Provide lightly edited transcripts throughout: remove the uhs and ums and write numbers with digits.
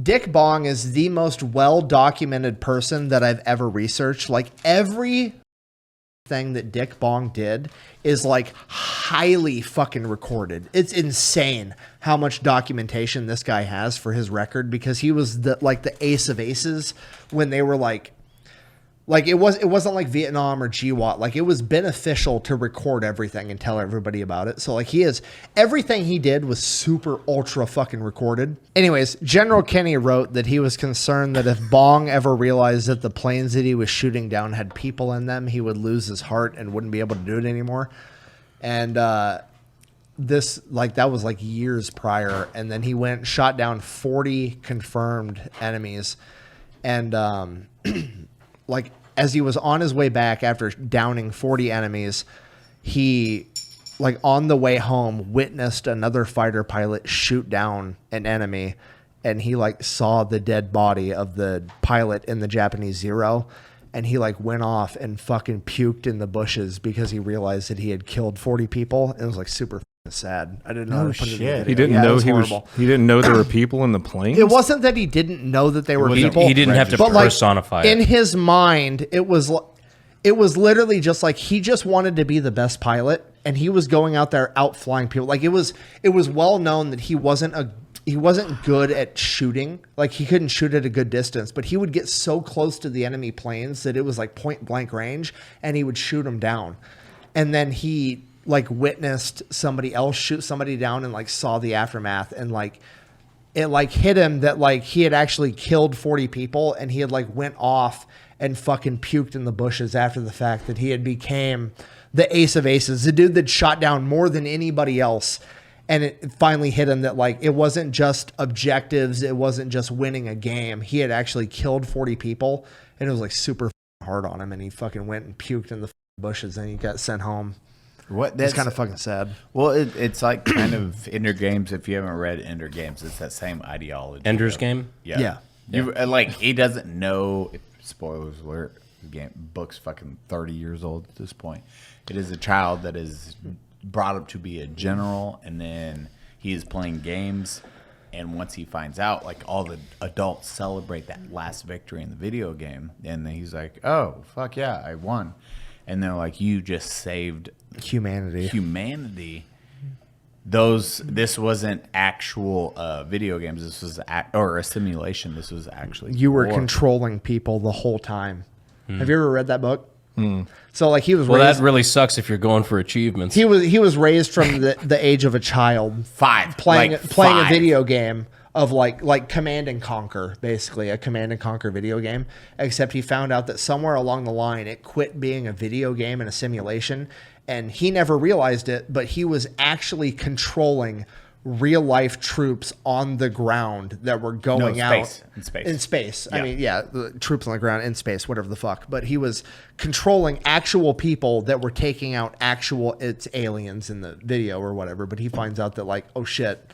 Dick Bong is the most well-documented person that I've ever researched. Like, every thing that Dick Bong did is like highly fucking recorded. It's insane how much documentation this guy has for his record, because he was the ace of aces when they were like it wasn't like Vietnam or GWAT. Like, it was beneficial to record everything and tell everybody about it. So like, everything he did was super ultra fucking recorded. Anyways, General Kenny wrote that he was concerned that if Bong ever realized that the planes that he was shooting down had people in them, he would lose his heart and wouldn't be able to do it anymore. And that was like years prior. And then he went and shot down 40 confirmed enemies. And like, as he was on his way back after downing 40 enemies, he, like, on the way home, witnessed another fighter pilot shoot down an enemy, and he like saw the dead body of the pilot in the Japanese Zero, and he like went off and fucking puked in the bushes because he realized that he had killed 40 people. It was like super sad. I didn't know how to put it in the video. He didn't know he didn't know there were people in the plane. It wasn't that he didn't know that they were people. He didn't have to personify it. In his mind, it was literally just like he just wanted to be the best pilot, and he was going out there outflying people. Like, it was well known that he wasn't good at shooting. Like, he couldn't shoot at a good distance, but he would get so close to the enemy planes that it was like point blank range, and he would shoot them down. And then he like witnessed somebody else shoot somebody down and like saw the aftermath, and like it like hit him that like he had actually killed 40 people, and he had like went off and fucking puked in the bushes after the fact that he had became the ace of aces, the dude that shot down more than anybody else. And it finally hit him that like it wasn't just objectives, it wasn't just winning a game. He had actually killed 40 people, and it was like super hard on him, and he fucking went and puked in the bushes, and he got sent home. That's kind of fucking sad. Well, it's like kind of Ender Games. If you haven't read Ender Games, it's that same ideology. Ender's Game? Yeah. Like, he doesn't know, spoilers alert, the book's fucking 30 years old at this point. It is a child that is brought up to be a general, and then he is playing games, and once he finds out, like, all the adults celebrate that last victory in the video game, and then he's like, oh, fuck yeah, I won. And they're like, you just saved humanity. This wasn't actual video games. This was or a simulation. This was actually you were controlling people the whole time. Have you ever read that book? So like he was raised, that really sucks if you're going for achievements. He was raised from the age of a child, playing a video game of like Command and Conquer, basically a Command and Conquer video game, except he found out that somewhere along the line it quit being a video game and a simulation, and he never realized it, but he was actually controlling real life troops on the ground that were going out in space. Yeah. I mean, yeah, the troops on the ground in space, whatever the fuck. But he was controlling actual people that were taking out it's aliens in the video or whatever. But he finds out that like, oh shit,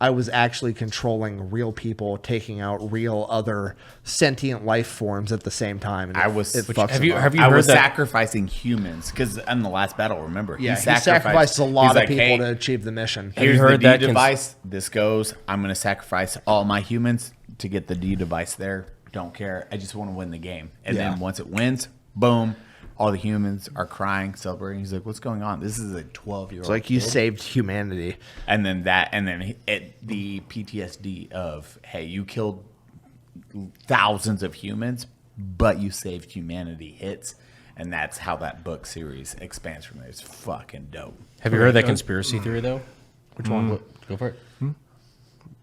I was actually controlling real people, taking out real other sentient life forms at the same time. And have you heard sacrificing humans, because in the last battle, remember, he sacrificed a lot of people to achieve the mission. Here's the D device. This goes. I'm going to sacrifice all my humans to get the D device there. Don't care. I just want to win the game. And then once it wins, boom. All the humans are crying, celebrating. He's like, "What's going on? This is a 12-year-old." It's like you saved humanity, and then the PTSD of, "Hey, you killed thousands of humans, but you saved humanity." Hits, and that's how that book series expands from there. It's fucking dope. Have you heard that conspiracy theory though? Which one? Go for it.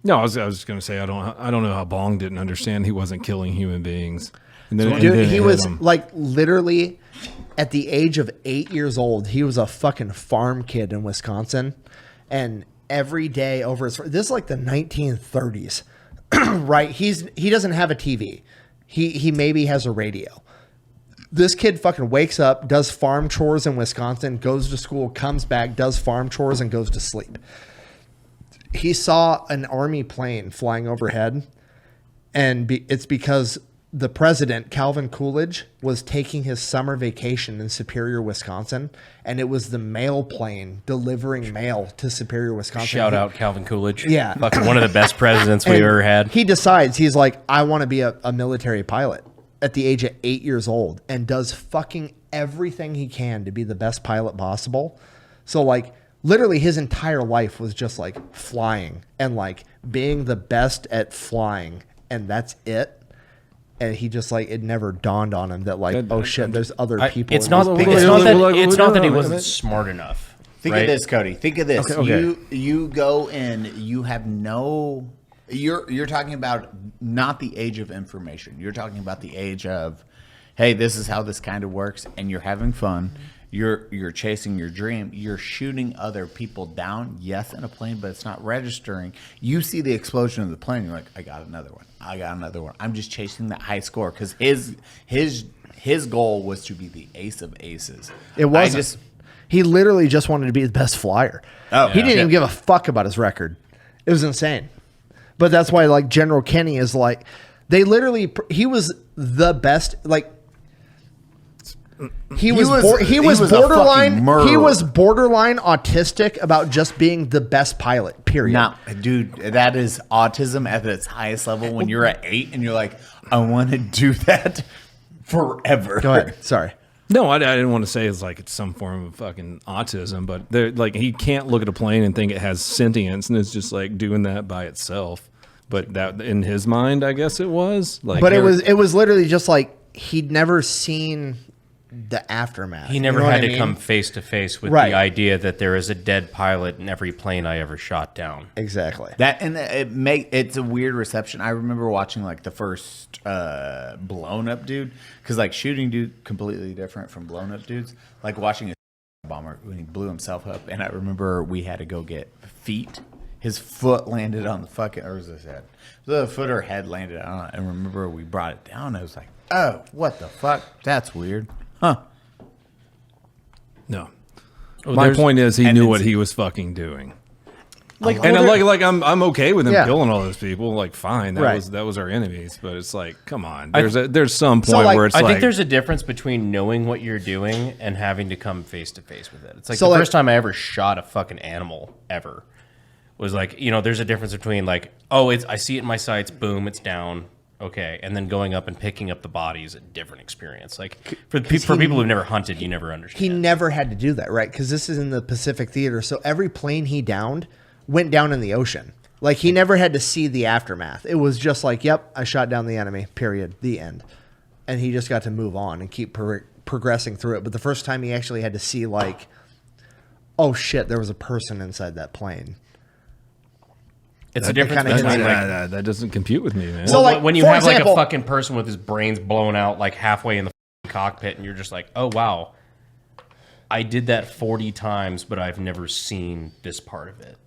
No, I was going to say I don't know how Bong didn't understand he wasn't killing human beings. And then, dude, he was like literally at the age of 8 years old. He was a fucking farm kid in Wisconsin, and every day this is like the 1930s, right? He doesn't have a TV. He maybe has a radio. This kid fucking wakes up, does farm chores in Wisconsin, goes to school, comes back, does farm chores, and goes to sleep. He saw an army plane flying overhead, and it's because the president, Calvin Coolidge, was taking his summer vacation in Superior, Wisconsin, and it was the mail plane delivering mail to Superior, Wisconsin. Shout out Calvin Coolidge. Yeah. Fucking one of the best presidents we've And ever had. He decides, he's like, I want to be a military pilot at the age of 8 years old, and does fucking everything he can to be the best pilot possible. So like literally his entire life was just like flying and like being the best at flying, and that's it. And he just like, it never dawned on him that like, oh shit, there's other people. It's in not, this it's not that he Wait, wasn't smart enough. Think right? of this, Cody. Think of this. Okay. You go and you have no. You're talking about not the age of information. You're talking about the age of, hey, this is how this kind of works, and you're having fun. You're chasing your dream. You're shooting other people down, yes, in a plane, but it's not registering. You see the explosion of the plane. You're like, I got another one. I got another one. I'm just chasing that high score because his goal was to be the ace of aces. It wasn't. He literally just wanted to be the best flyer. Oh, he didn't even give a fuck about his record. It was insane. But that's why like General Kenny is like, he was the best. Like he was borderline. He was borderline autistic about just being the best pilot. Period. Now, dude, that is autism at its highest level. When you're at 8 and you're like, I want to do that forever. Go ahead. Sorry. No, I didn't want to say it's like it's some form of fucking autism, but like he can't look at a plane and think it has sentience, and it's just like doing that by itself. But that in his mind, I guess it was like. But it was literally just like he'd never seen the aftermath. He never You know had what I to mean? come face to face with Right. the idea that there is a dead pilot in every plane I ever shot down. Exactly. That and it's a weird reception. I remember watching like the first blown up dude, because like shooting dude completely different from blown up dudes. Like watching a bomber when he blew himself up, and I remember we had to go get feet. His foot landed on the fucking, or was his head? The foot or head landed on it. And remember we brought it down. I was like, oh, what the fuck? That's weird, huh? No. My point is he knew what he was fucking doing. Like, And I'm okay with him Yeah. killing all those people. Like, fine, Right. that was our enemies. But it's like, come on. There's some point like, where it's I like think there's a difference between knowing what you're doing and having to come face to face with it. It's like So, the like- first time I ever shot a fucking animal ever was like, there's a difference between like, oh, I see it in my sights, boom, it's down, okay, and then going up and picking up the body is a different experience. Like for people who've never hunted, you never understand. He never had to do that, right? Because this is in the Pacific Theater, so every plane he downed went down in the ocean. Like he never had to see the aftermath. It was just like, yep, I shot down the enemy. Period. The end. And he just got to move on and keep progressing through it. But the first time he actually had to see like, oh shit, there was a person inside that plane. It's a difference kinda between hits like, that doesn't compute with me, man. So, like, when you for have like example- a fucking person with his brains blown out like halfway in the fucking cockpit, and you're just like, oh wow, I did that 40 times, but I've never seen this part of it.